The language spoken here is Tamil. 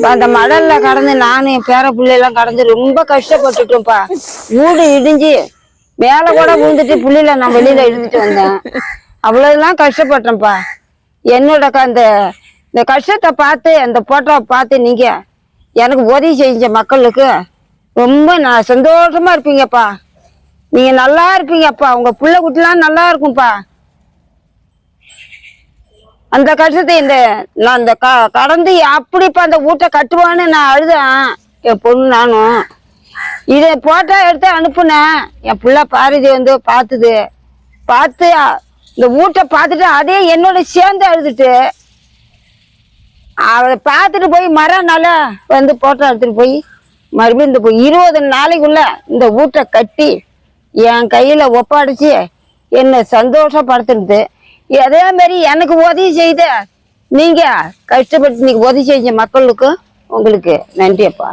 அந்த மடல்ல கடந்து நானும் என் பேர பிள்ளைலாம் கடந்து ரொம்ப கஷ்டப்பட்டுட்டோம்ப்பா. வீடு இடிஞ்சு மேல கூட விழுந்துட்டு புள்ளில நான் வெளியில இழுந்துட்டு வந்தேன். அவ்வளவுலாம் கஷ்டப்பட்டேன்ப்பா. என்னோட இந்த கஷ்டத்தை பார்த்து அந்த போட்டோவை பார்த்து நீங்க எனக்கு உதவி செஞ்ச மக்களுக்கு ரொம்ப நான் சந்தோஷமா இருப்பீங்கப்பா. நீங்க நல்லா இருப்பீங்கப்பா. உங்க புள்ள குட்டிலாம் நல்லா இருக்கும்பா. அந்த கஷ்டத்தை நான் இந்த கடந்து அப்படிப்பா அந்த வீட்டை கட்டுவான்னு நான் அழுதேன். என் பொண்ணு நானும் இதை போட்டோ எடுத்து அனுப்புனேன். என் பிள்ளை பாரதி வந்து பார்த்து இந்த வீட்டை பார்த்துட்டு அதே என்னோட சேர்ந்து அழுதுட்டு அவளை பார்த்துட்டு போய் மறுநாள் வந்து போட்டோ எடுத்துட்டு போய் மறுபடியும் இந்த 20 நாளைக்குள்ள இந்த வீட்டை கட்டி என் கையில ஒப்படைச்சு என்னை சந்தோஷப்படுத்துறது. அதே மாதிரி எனக்கு உதவி செய்த நீங்க கஷ்டப்பட்டு நீங்க உதவி செஞ்ச மக்களுக்கு உங்களுக்கு நன்றியப்பா.